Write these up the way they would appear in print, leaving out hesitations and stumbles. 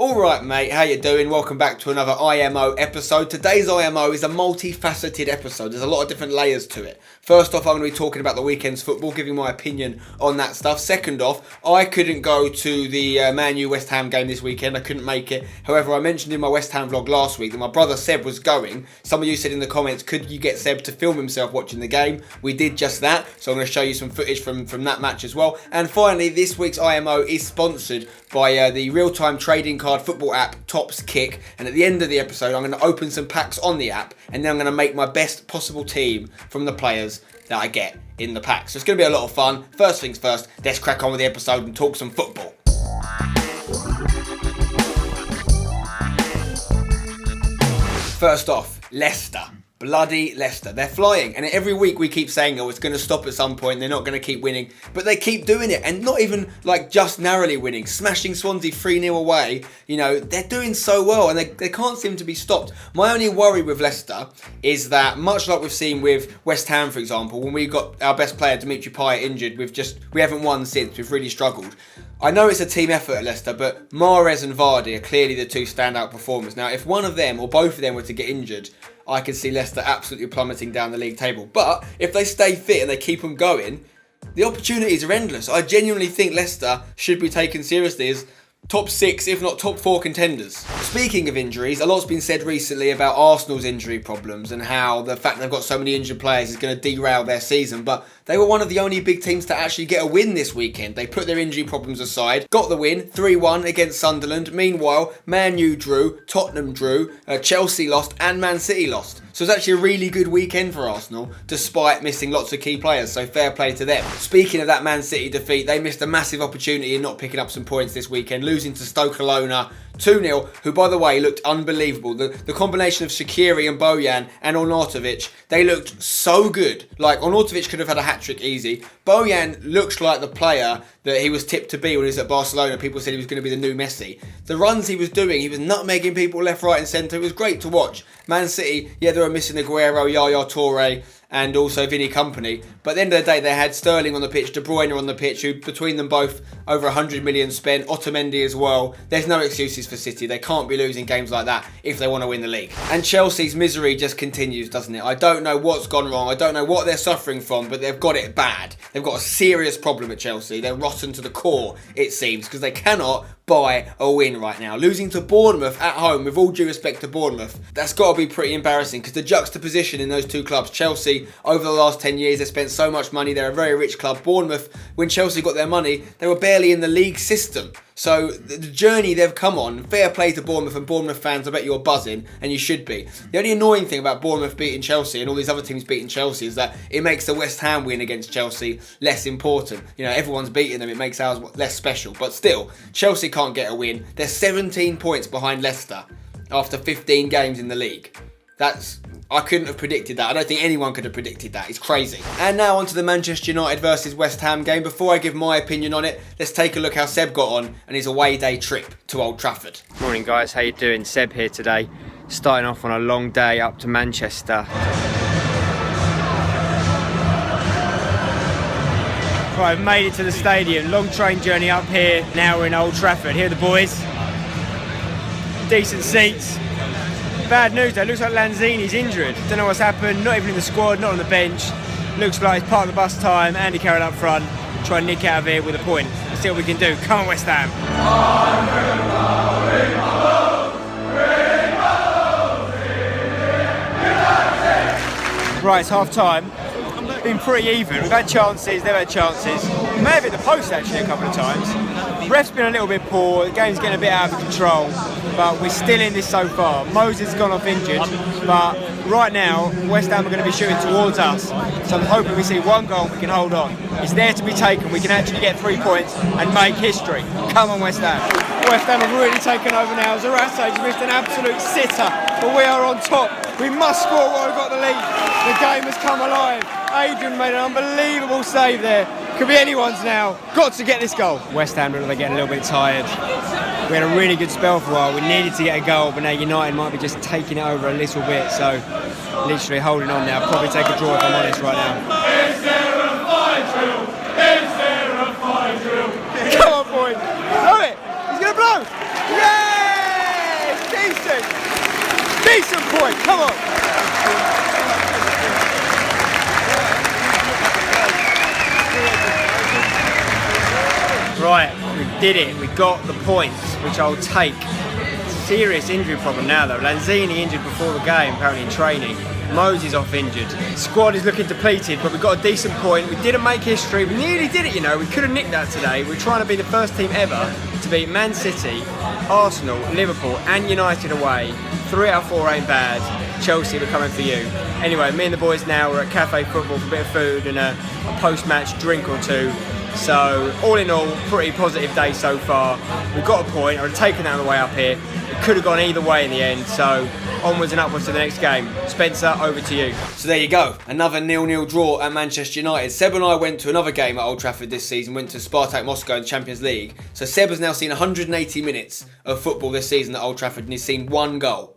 Alright mate, how you doing? Welcome back to another IMO episode. Today's IMO is a multifaceted episode. There's a lot of different layers to it. First off, I'm going to be talking about the weekend's football, giving my opinion on that stuff. Second off, I couldn't go to the Man Utd West Ham game this weekend. I couldn't make it. However, I mentioned in my West Ham vlog last week that my brother Seb was going. Some of you said in the comments, could you get Seb to film himself watching the game? We did just that, so I'm going to show you some footage from that match as well. And finally, this week's IMO is sponsored by the real-time trading card football app Tops Kick, and at the end of the episode I'm going to open some packs on the app and then I'm going to make my best possible team from the players that I get in the pack. So it's going to be a lot of fun. First things first, let's crack on with the episode and talk some football. First off, Leicester. Bloody Leicester. They're flying. And every week we keep saying, oh, it's going to stop at some point. They're not going to keep winning. But they keep doing it. And not even like just narrowly winning. Smashing Swansea 3-0 away. You know, they're doing so well. And they can't seem to be stopped. My only worry with Leicester is that, much like we've seen with West Ham, for example, when we got our best player, Dimitri Payet, injured, we haven't won since. We've really struggled. I know it's a team effort at Leicester, but Mahrez and Vardy are clearly the two standout performers. Now, if one of them or both of them were to get injured, I could see Leicester absolutely plummeting down the league table. But if they stay fit and they keep them going, the opportunities are endless. I genuinely think Leicester should be taken seriously as top 6, if not top 4 contenders. Speaking of injuries, a lot's been said recently about Arsenal's injury problems and how the fact they've got so many injured players is going to derail their season, but they were one of the only big teams to actually get a win this weekend. They put their injury problems aside, got the win, 3-1 against Sunderland. Meanwhile, Man Utd drew, Tottenham drew, Chelsea lost and Man City lost. So it's actually a really good weekend for Arsenal, despite missing lots of key players, so fair play to them. Speaking of that Man City defeat, they missed a massive opportunity in not picking up some points this weekend, losing to Stoke Alona 2-0, who, by the way, looked unbelievable. The combination of Shaqiri and Bojan and Arnautovic, they looked so good. Like, Arnautovic could have had a hat-trick easy. Bojan looks like the player that he was tipped to be when he was at Barcelona. People said he was going to be the new Messi. The runs he was doing, he was nutmegging people left, right and centre. It was great to watch. Man City, yeah, they were missing Aguero, Yaya Toure and also Vinny Company. But at the end of the day, they had Sterling on the pitch, De Bruyne on the pitch, who between them both over 100 million spent, Otamendi as well. There's no excuses for City. They can't be losing games like that if they want to win the league. And Chelsea's misery just continues, doesn't it? I don't know what's gone wrong. I don't know what they're suffering from, but they've got it bad. They've got a serious problem at Chelsea. They're rotten to the core, it seems, because they cannot buy a win right now. Losing to Bournemouth at home, with all due respect to Bournemouth, that's got to be pretty embarrassing, because the juxtaposition in those two clubs, Chelsea, over the last 10 years, they spent so much money. They're a very rich club. Bournemouth, when Chelsea got their money, they were barely in the league system. So the journey they've come on, fair play to Bournemouth, and Bournemouth fans, I bet you're buzzing, and you should be. The only annoying thing about Bournemouth beating Chelsea and all these other teams beating Chelsea is that it makes the West Ham win against Chelsea less important. You know, everyone's beating them, it makes ours less special. But still, Chelsea can't get a win. They're 17 points behind Leicester after 15 games in the league. I couldn't have predicted that. I don't think anyone could have predicted that. It's crazy. And now on to the Manchester United versus West Ham game. Before I give my opinion on it, let's take a look how Seb got on and his away day trip to Old Trafford. Morning guys, how you doing? Seb here today. Starting off on a long day up to Manchester. Right, I've made it to the stadium. Long train journey up here. Now we're in Old Trafford. Here are the boys. Decent seats. Bad news though, looks like Lanzini's injured. Don't know what's happened, not even in the squad, not on the bench. Looks like it's part of the bus time. Andy Carroll up front, try and nick out of here with a point. Let's see what we can do. Come on West Ham. Right, it's half time. Been pretty even. We've had chances, they've had chances. We may have hit the post actually a couple of times. Ref's been a little bit poor, the game's getting a bit out of control, but we're still in this so far. Moses has gone off injured, but right now West Ham are going to be shooting towards us, so I'm hoping we see one goal and we can hold on. It's there to be taken, we can actually get 3 points and make history. Come on West Ham. West Ham have really taken over now. Zarate has missed an absolute sitter, but we are on top. We must score while we've got the lead. The game has come alive. Adrian made an unbelievable save there. Could be anyone's now. Got to get this goal. West Ham, they're getting a little bit tired. We had a really good spell for a while. We needed to get a goal, but now United might be just taking it over a little bit. So, literally holding on now. Probably take a draw if I'm honest right now. Is there a fire drill? Is there a fire drill? Come on, boys. Blow it. He's going to blow. Yeah! Decent point, come on. Right, we did it. We got the points, which I'll take. Serious injury problem now though. Lanzini injured before the game, apparently in training. Moses off injured. Squad is looking depleted, but we got a decent point. We didn't make history. We nearly did it, you know. We could have nicked that today. We're trying to be the first team ever to beat Man City, Arsenal, Liverpool and United away. 3 out of 4 ain't bad. Chelsea, we're coming for you. Anyway, me and the boys now are at Cafe Football for a bit of food and a post-match drink or two. So, all in all, pretty positive day so far. We've got a point. I've taken that on the way up here. It could have gone either way in the end, so onwards and upwards to the next game. Spencer, over to you. So there you go, another 0-0 draw at Manchester United. Seb and I went to another game at Old Trafford this season, went to Spartak Moscow in the Champions League. So Seb has now seen 180 minutes of football this season at Old Trafford and he's seen 1 goal.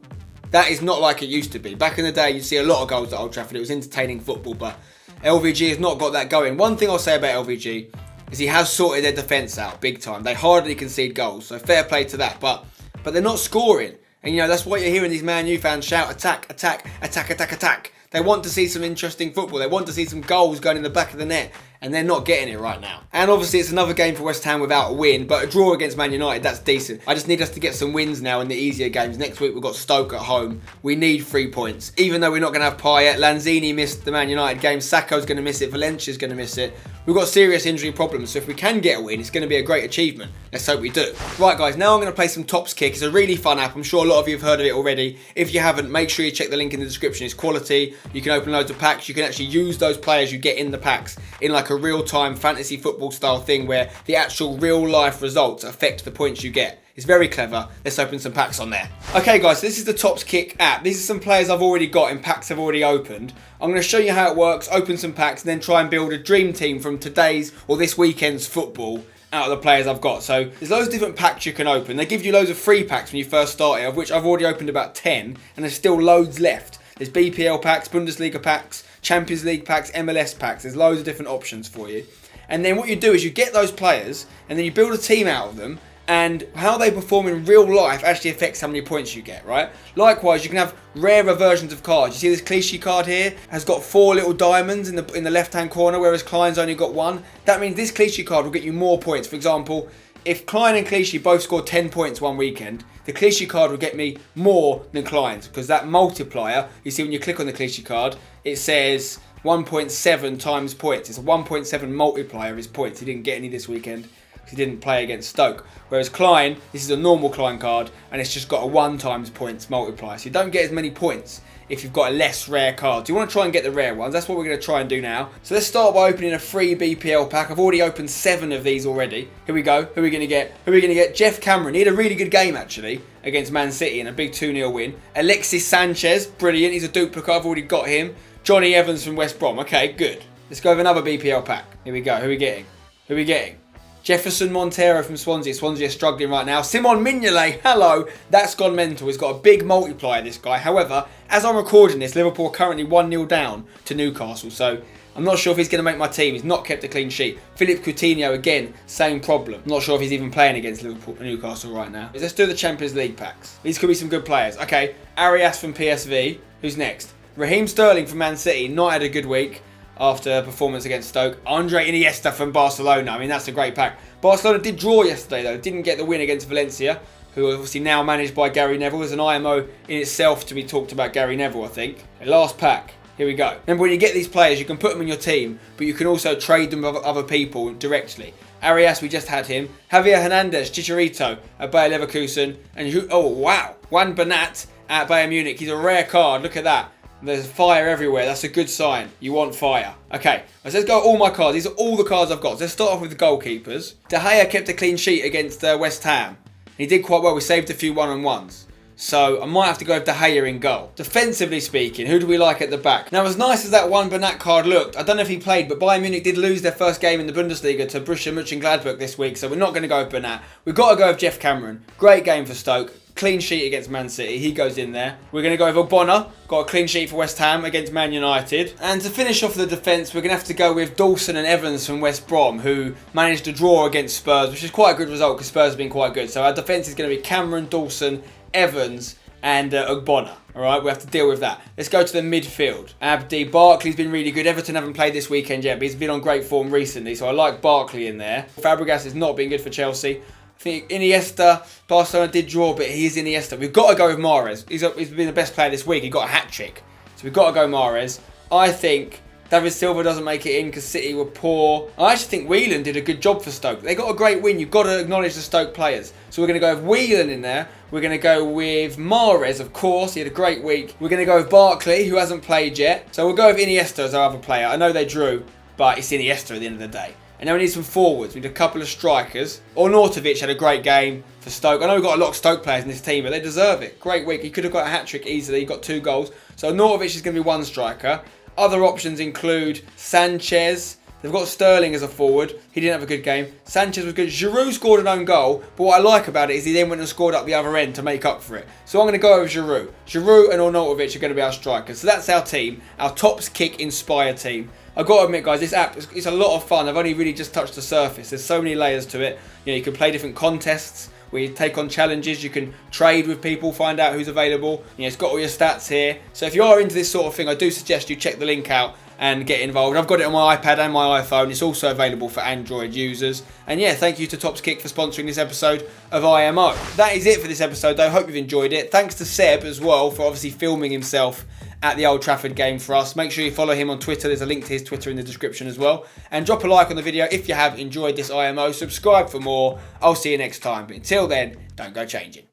That is not like it used to be. Back in the day, you'd see a lot of goals at Old Trafford. It was entertaining football, but LVG has not got that going. One thing I'll say about LVG is he has sorted their defence out big time. They hardly concede goals, so fair play to that. But they're not scoring. And, you know, that's what you're hearing these Man U fans shout, attack, attack, attack, attack, attack. They want to see some interesting football. They want to see some goals going in the back of the net. And they're not getting it right now. And obviously it's another game for West Ham without a win. But a draw against Man United, that's decent. I just need us to get some wins now in the easier games. Next week we've got Stoke at home. We need 3 points. Even though we're not going to have Payet. Lanzini missed the Man United game. Sacco's going to miss it. Valencia's going to miss it. We've got serious injury problems. So if we can get a win, it's going to be a great achievement. Let's hope we do. Right guys, now I'm going to play some Tops Kick. It's a really fun app. I'm sure a lot of you have heard of it already. If you haven't, make sure you check the link in the description. It's quality. You can open loads of packs. You can actually use those players you get in the packs in like a real-time fantasy football style thing where the actual real life results affect the points you get. It's very clever. Let's open some packs on there. Okay guys, so this is the Tops Kick app. These are some players I've already got in packs I've already opened. I'm going to show you how it works, open some packs and then try and build a dream team from today's or this weekend's football out of the players I've got. So there's loads of different packs you can open. They give you loads of free packs when you first start it, of which I've already opened about 10 and there's still loads left. There's BPL packs, Bundesliga packs, Champions League packs, MLS packs. There's loads of different options for you. And then what you do is you get those players and then you build a team out of them, and how they perform in real life actually affects how many points you get, right? Likewise, you can have rarer versions of cards. You see this Clichy card here has got 4 little diamonds in the left-hand corner, whereas Klein's only got 1. That means this Clichy card will get you more points. For example, if Klein and Clichy both scored 10 points one weekend, the Clichy card will get me more than Klein's, because that multiplier, you see when you click on the Clichy card, it says 1.7 times points. It's a 1.7 multiplier of his points. He didn't get any this weekend because he didn't play against Stoke. Whereas Klein, this is a normal Klein card and it's just got a 1 times points multiplier. So you don't get as many points if you've got a less rare card. So you want to try and get the rare ones. That's what we're going to try and do now. So let's start by opening a free BPL pack. I've already opened 7 of these already. Here we go. Who are we going to get? Who are we going to get? Jeff Cameron. He had a really good game actually against Man City in a big 2-0 win. Alexis Sanchez, brilliant. He's a duplicate. I've already got him. Johnny Evans from West Brom. Okay, good. Let's go with another BPL pack. Here we go. Who are we getting? Who are we getting? Jefferson Montero from Swansea. Swansea are struggling right now. Simon Mignolet, hello. That's gone mental. He's got a big multiplier, this guy. However, as I'm recording this, Liverpool are currently 1-0 down to Newcastle. So I'm not sure if he's going to make my team. He's not kept a clean sheet. Philippe Coutinho, again, same problem. I'm not sure if he's even playing against Liverpool and Newcastle right now. Let's do the Champions League packs. These could be some good players. Okay, Arias from PSV. Who's next? Raheem Sterling from Man City. Not had a good week after performance against Stoke. Andre Iniesta from Barcelona. I mean, that's a great pack. Barcelona did draw yesterday, though. Didn't get the win against Valencia, who are obviously now managed by Gary Neville. There's an IMO in itself to be talked about Gary Neville, I think. Okay, last pack. Here we go. Remember, when you get these players, you can put them in your team, but you can also trade them with other people directly. Arias, we just had him. Javier Hernandez, Chicharito at Bayer Leverkusen. And who? Oh, wow. Juan Bernat at Bayern Munich. He's a rare card. Look at that. There's fire everywhere. That's a good sign. You want fire. Okay, let's go all my cards. These are all the cards I've got. So let's start off with the goalkeepers. De Gea kept a clean sheet against West Ham. He did quite well. We saved a few one-on-ones. So I might have to go with De Gea in goal. Defensively speaking, who do we like at the back? Now, as nice as that Juan Bernat card looked, I don't know if he played, but Bayern Munich did lose their first game in the Bundesliga to Borussia Mönchengladbach this week, so we're not going to go with Bernat. We've got to go with Jeff Cameron. Great game for Stoke. Clean sheet against Man City. He goes in there. We're going to go with Ogbonna. Got a clean sheet for West Ham against Man United. And to finish off the defence, we're going to have to go with Dawson and Evans from West Brom, who managed to draw against Spurs, which is quite a good result because Spurs have been quite good. So our defence is going to be Cameron, Dawson, Evans and Ogbonna. All right, we have to deal with that. Let's go to the midfield. Abdi, Barkley's been really good. Everton haven't played this weekend yet, but he's been on great form recently, so I like Barkley in there. Fabregas has not been good for Chelsea. I think Iniesta, Barcelona did draw, but he is Iniesta. We've got to go with Mahrez. He's been the best player this week. He got a hat-trick. So we've got to go Mahrez. I think David Silva doesn't make it in because City were poor. I actually think Whelan did a good job for Stoke. They got a great win. You've got to acknowledge the Stoke players. So we're going to go with Whelan in there. We're going to go with Mahrez, of course. He had a great week. We're going to go with Barkley, who hasn't played yet. So we'll go with Iniesta as our other player. I know they drew, but it's Iniesta at the end of the day. And then we need some forwards. We need a couple of strikers. Ornautovic had a great game for Stoke. I know we've got a lot of Stoke players in this team, but they deserve it. Great week. He could have got a hat-trick easily. He got 2 goals. So Ornautovic is going to be one striker. Other options include Sanchez. They've got Sterling as a forward. He didn't have a good game. Sanchez was good. Giroud scored an own goal, but what I like about it is he then went and scored up the other end to make up for it. So I'm going to go with Giroud. Giroud and Ornautovic are going to be our strikers. So that's our team, our Tops Kick Inspire team. I've got to admit, guys, this app, it's a lot of fun. I've only really just touched the surface. There's so many layers to it. You know, you can play different contests where you take on challenges. You can trade with people, find out who's available. You know, it's got all your stats here. So if you are into this sort of thing, I do suggest you check the link out and get involved. I've got it on my iPad and my iPhone. It's also available for Android users. And yeah, thank you to Tops Kick for sponsoring this episode of IMO. That is it for this episode, though. Hope you've enjoyed it. Thanks to Seb as well for obviously filming himself at the Old Trafford game for us. Make sure you follow him on Twitter. There's a link to his Twitter in the description as well. And drop a like on the video if you have enjoyed this IMO. Subscribe for more. I'll see you next time. But until then, don't go changing.